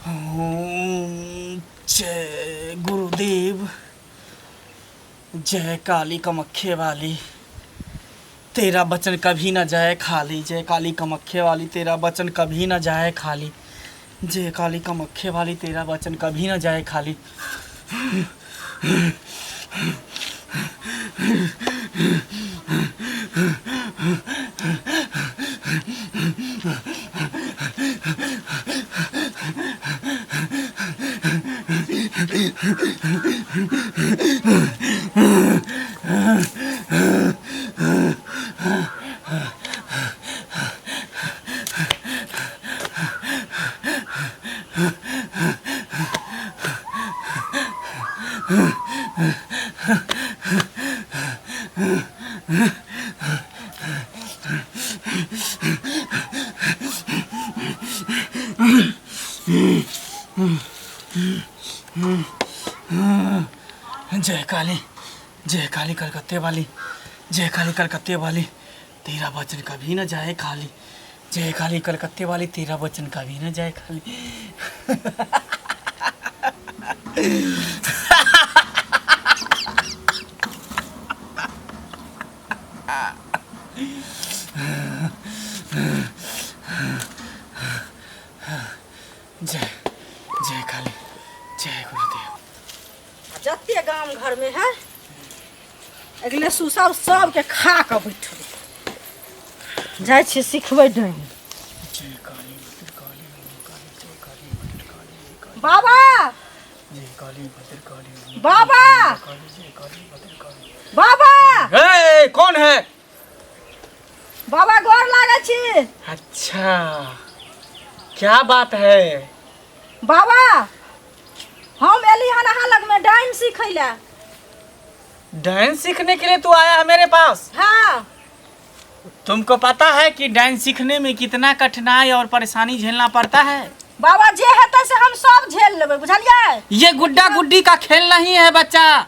ओम जय गुरुदेव। जय काली कामाख्या वाली, तेरा वचन कभी न जाए खाली। जय काली कामाख्या वाली, तेरा वचन कभी न जाए खाली। जय काली कामाख्या वाली, तेरा वचन कभी न जाए खाली। जय काली, जय काली कलकत्ते वाली, जय काली कलकत्ते वाली, तेरा वचन कभी न जाए खाली। जय काली कलकत्ते वाली, तेरा वचन कभी न जाए खाली। जय जय काली, जय गुरुदेव। जते गाम घर में है अगले सुसा सब के खा के बैठल जाय छी सिखबै डैन। जय काली भद्र काली काली, जय काली भद्र काली बाबा, जय काली भद्र काली बाबा, जय काली भद्र काली। बाबा ए, कौन है? बाबा गोर लागे छी। अच्छा, क्या बात है? बाबा हम एली हन अहाँ लग में डाइन सीखै ला। डांस सीखने के लिए तू आया है मेरे पास? हाँ। तुमको पता है कि डांस सीखने में कितना कठिनाई और परेशानी झेलना पड़ता है? बाबा जे हेतै से हम सब झेल लेबै, बुझलियै? ये गुड्डा गुड्डी का खेल नहीं है बच्चा,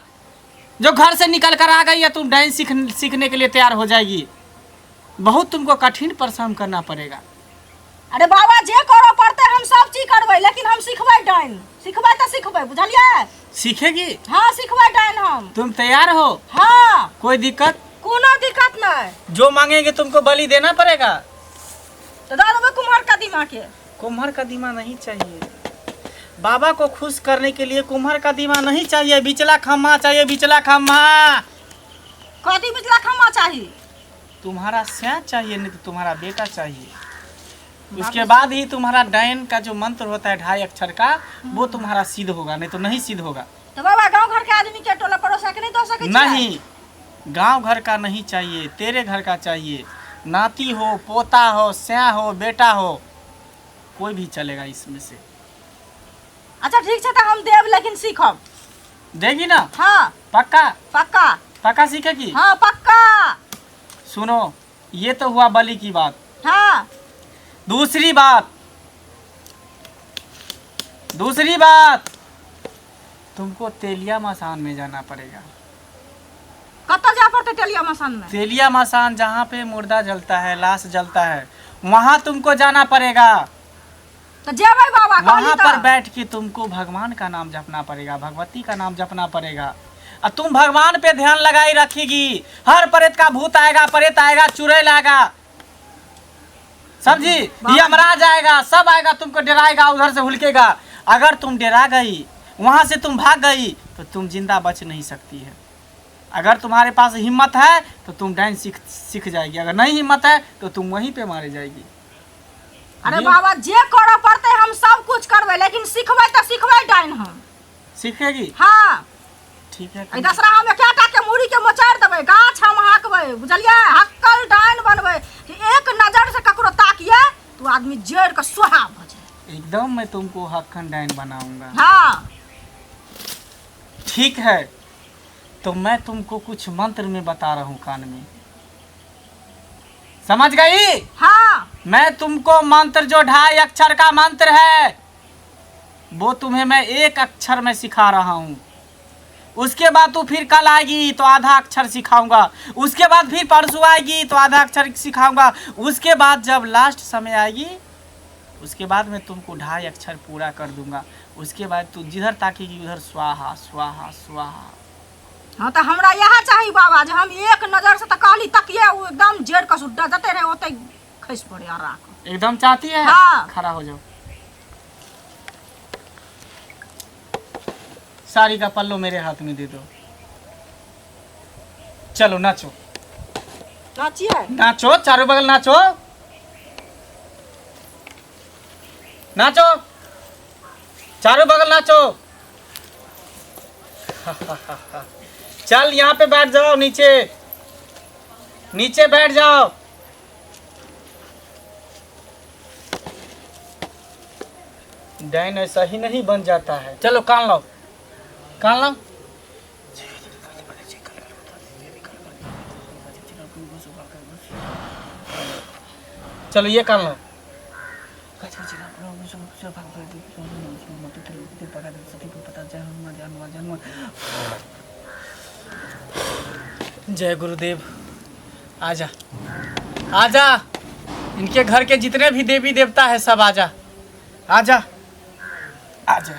जो घर से निकल कर आ गई है तुम डांस सीखने के लिए तैयार हो जाएगी। बहुत तुमको कठिन परिश्रम करना पड़ेगा। अरे बाबा जे करो पड़ते हम सब चीज करबै, लेकिन हम सिखबै डाइन। सिखबै तो सिखबै, बुझलियै? सीखेगी? हाँ सिखबै डाइन हम। तुम तैयार हो? हाँ। कोई दिक्कत? कोनो दिक्कत नहीं। जो मांगेंगे तुमको बलि देना पड़ेगा। तो दे देबै कुम्हार कदीमा के। कुम्हार कदीमा नहीं चाहिए, बाबा को खुश करने के लिए कुम्हार कदीमा नहीं चाहिए, बिचला खम्मा चाहिए, बिचला खम्मा। कदी बिचला खम्मा चाहिए? तुम्हारा स्याह चाहिए, नहीं तो तुम्हारा बेटा चाहिए। उसके बाद ही तुम्हारा डायन का जो मंत्र होता है 2.5 अक्षर का, वो तुम्हारा सिद्ध होगा, नहीं तो नहीं सिद्ध होगा। तो बाबा गांव घर के आदमी के टोला पड़ोसा के नहीं दो सके? नहीं, गांव घर का नहीं चाहिए, तेरे घर का चाहिए। नाती हो, पोता हो, स्याह हो, बेटा हो, कोई भी चलेगा इसमें से। अच्छा ठीक है, तो हम देव लेकिन सीखब। देगी ना? हाँ पक्का? पक्का पक्का सीखेगी? हाँ पक्का। सुनो, ये तो हुआ बलि की बात। हाँ दूसरी बात, तुमको तेलिया मसान में जाना पड़ेगा। कत जा पड़ते तेलिया मसान में? तेलिया मसान जहाँ पे मुर्दा जलता है, लाश जलता है, वहाँ तुमको जाना पड़ेगा। तो जेबै बाबा। वहाँ पर बैठ के तुमको भगवान का नाम जपना पड़ेगा, भगवती का नाम जपना पड़ेगा। और तुम भगवान पे ध्यान लगाई रखेगी। हर प्रेत का भूत आएगा, प्रेत आएगा, चुड़ैल आएगा, समझी? यमराज आएगा, सब आएगा, तुमको डराएगा, उधर से हुलकेगा। अगर तुम डरा गई, वहाँ से तुम भाग गई, तो तुम जिंदा बच नहीं सकती है। अगर तुम्हारे पास हिम्मत है तो तुम डांस सीख जाएगी, अगर नहीं हिम्मत है तो तुम वहीं पे मारे जाएगी। अरे बाबा जे करो पड़ते हम सब कुछ करबै, लेकिन सिखबै तो सिखबै डाइन हम। सीखेगी? हाँ ठीक है। दशहरा में क्या के मुड़ी के मोचार देबै, गाछ हम हाकबै, बुझलियै? हक्कल डाइन बनबै कि एक नजर से ककरो ताकिए तो आदमी जड़ के सुहा भ जाए। एकदम मैं तुमको हक्कन डाइन बनाऊंगा। हाँ ठीक है, तो मैं तुमको कुछ मंत्र में बता रहा हूँ, कान में समझ गई? हाँ मैं तुमको मंत्र जो 2.5 अक्षर का मंत्र है, वो तुम्हें मैं 1 अक्षर में सिखा रहा हूँ। उसके बाद तू फिर कल आएगी तो आधा अक्षर सिखाऊंगा, उसके बाद फिर परसों आएगी तो आधा अक्षर सिखाऊंगा, उसके बाद जब लास्ट समय आएगी उसके बाद मैं तुमको 2.5 अक्षर पूरा कर दूंगा। उसके बाद तू जिधर ताकेगी उधर स्वाहा स्वाहा स्वाहा। हाँ तो हमरा यहाँ चाहिए बाबा जो हम एक नजर से तकाली तकिए वो एकदम जेड़ का सुड्डा जते रहे ओते खस पड़े आ राख एकदम चाहती है? हाँ। खड़ा हो जाओ। साड़ी का पल्लू मेरे हाथ में दे दो। चलो नाचो नाचिए नाचो, चारों बगल नाचो नाचो, चारों बगल नाचो। चल यहाँ पे बैठ जाओ, नीचे नीचे बैठ जाओ। डाइन ऐसा ही नहीं बन जाता है। चलो कान लाओ, कान लाओ। चलो ये कान लाओ। जय गुरुदेव। आजा आजा, इनके घर के जितने भी देवी देवता है सब आजा आजा आजा।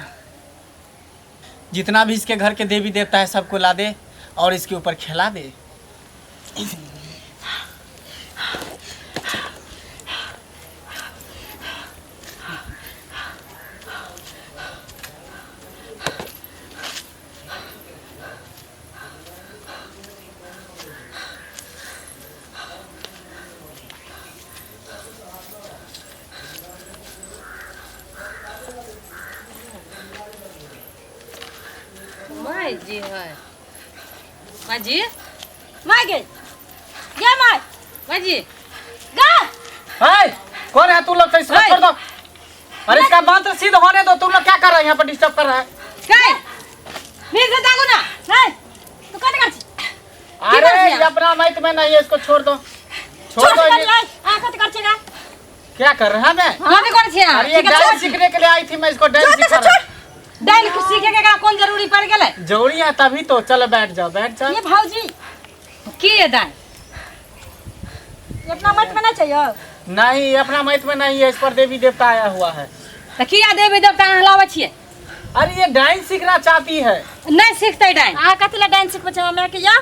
जितना भी इसके घर के देवी देवता है सबको ला दे और इसके ऊपर खिला दे। माय जी है माय जी माय गे माय जी हाय, कौन है तू लोग? तो इसको छोड़ दो। अरे इसका मंत्र सिद्ध होने दो। तुम लोग क्या कर रहे हैं यहाँ पर? डिस्टर्ब कर रहा है। काय मेरे से जागो ना नहीं तू कट कर अरे ये अपना मैत में नहीं है, इसको छोड़ दो छोड़ दो। आ कट कर छेगा क्या कर रहा है मैं? कोने कोन छिया अरे ये डांस सीखने के लिए आई थी, मैं इसको डांस सिखा रहा हूँ। डाइन के सीखे के कौन जरूरी पड़ गेले? जरूरी है तभी तो। चलो बैठ जाओ, बैठ जाओ। ये भाऊजी की है डाइन? ये अपना मत में ना चाहिए। नहीं, ये अपना मैत में नहीं है, इस पर देवी देवता आया हुआ है। त किया देवी देवता हलावे छिए? अरे ये डांस सीखना चाहती है। नहीं सीखते डाइन। आ कतला डांस सीख बच्चा मैं के या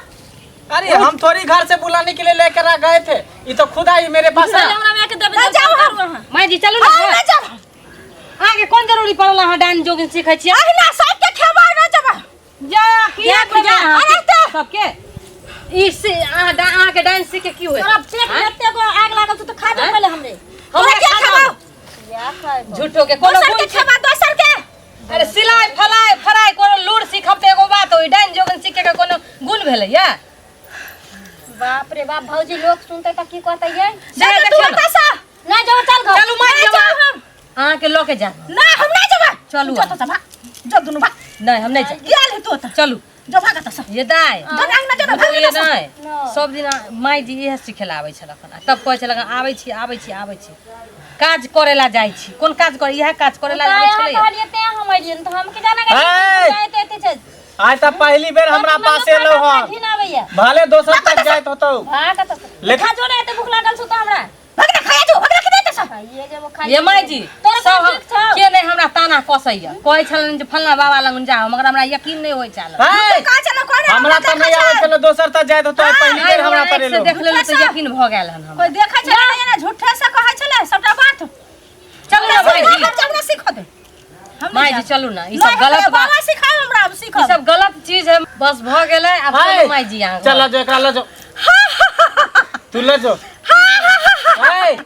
अरे हम थोड़ी घर से बुलाने के लिए लेकर आ गए थे, ये तो खुद आई मेरे पास है। हमरा में के देवे जाओ माय जी चलो ना ना जाओ आगे कौन जरूरी पड़ला हां डाइन जोगिन सीखै छिए? अरे ना सब के खेबा ना जाबा जा किया जा अरे तो सबके इस आ के डाइन सीखे की होय? तोरा पेट में एते को आग लागल तो खा दे पहले हमरे हमरा क्या खाबो या खाए झूठो के कोनो दोसर के खेबा दोसर के। अरे सिलाई फलाई फराई कोनो लूर सीखब त एगो बात होई, डाइन जोगिन सीखे के कोनो गुण भेलै या? बाप रे बाप भाऊजी लोग सुनते त की कहते ये जा तू बता सा ना जाओ चल घर चलू मार जाओ आ के लोके जा। ना हम ना जाबा चलू जो तो सब जो दुनु बा नहीं हम नहीं जा। गेल है तो चलू जो भागत सब ये दाई जो नांग ना जो ये नहीं सब दिन माय जी इहे सिखेला आबै छलखन, तब कहै छलखन आबै छी काज करेला जाइ छी। कोन काज करे? इहे काज करेला आबै छलै। कहलिए ते हम आइलिए त हम के जाना हे! जाते ते छे आज तक पहली बेर हमरा पास एलो हन। घिन आबैया भले दोसर तक जाइत होतो। भागत लेकिन- खा जो ने एते भूख लागल छ त हमरा भाग ना खाया जो भाग ना के सब ये जे वो खा ये माय जी तोरा सब ठीक छौ के नहीं हमरा ताना कसैया, कहै छलन जे फलना बाबा लंग जाओ, मगर हमरा यकीन नहीं होय चाल। हे! का चलो कोन हमरा त नहीं आवे चलो दोसर तक जाइत होतो। पहली बेर हमरा पर एलो। देख लेलु त यकीन भ गेल हन हमरा। कोई देखा चले ना झूठे से कहै छले सबटा बात चलू ना माय जी हमरा सिखा दे माय जी चलू ना, ई सब गलत बात, बाबा सिखाओ हमरा अब ई सिखा सब गलत चीज है। बस भ गेलै अब हाय! चलू माय जी यहाँ चल जो एकरा लो जो। तू लो जो। हे!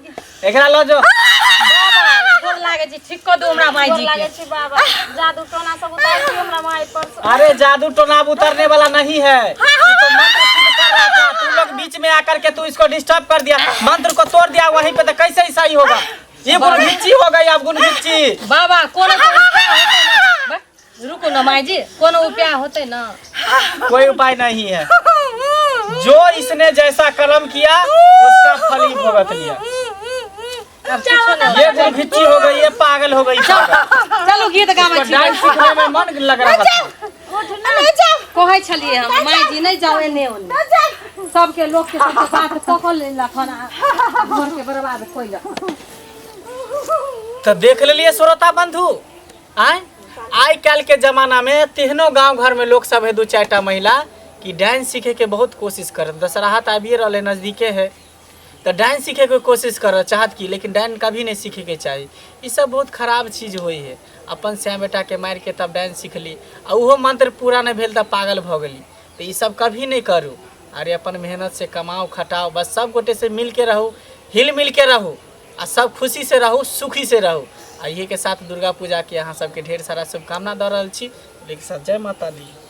एकरा लो जो। बाबा गोर लागे छी, ठीक क दो हमरा माय जी के। छी बाबा जादू टोना सब उतार दी हमरा माई पर अरे जादू टोना उतरने वाला नहीं है, ये तो मंत्र सिद्ध कर रहा था। तू लोग बीच में आकर के तू इसको डिस्टर्ब कर दिया, मंत्र को तोड़ दिया वहीं पे, तो कैसे ईसाई होगा? ये गुणभिक्षी हो गई अब, गुणभिक्षी। बाबा कोनो उपाय होते ना? बस, रुको ना माय जी, कोनो उपाय होते ना? कोई उपाय नहीं है। जो इसने जैसा कर्म किया उसका फल ही भुगत लिया। अब कुछो ना ये गुणभिक्षी हो गई, ये पागल हो गई। चलू गीत गाबै छी। डांस सीखने में मन लग रहा था। नहीं जा कहै छलिए हम माय जी नहीं जाओ एने ओने, सबके लोग के साथ पकड़ ले लखन घर के बर्बाद कोइला। तो देख लिए श्रोता बंधु, आई काल के जमाना में तेहनो गांव घर में लोग सब है 2-4टा महिला कि डांस सीखे के बहुत कोशिश कर। दशहरा तो आबिए रहा नज़दीके है, तो डांस सीखे के कोशिश कर चाहत की, लेकिन डांस कभी नहीं सीखे के चाहिए। ये सब बहुत खराब चीज़ हुई है। अपन श्याम बेटा के मार के तब डांस सीख ली और वो मंत्र पूरा नहीं भेल तब पागल भ गली। तो ये सब कभी नहीं करूँ। अरे अपन मेहनत से कमाओ खटाओ, बस सब गोटे से मिल के रहो, हिल मिल के रहो और सब खुशी से रहो, सुखी से रहो। आ ये के साथ दुर्गा पूजा के यहाँ सबके ढेर सारा शुभकामना दे रहा छी। लेकिन जय माता दी।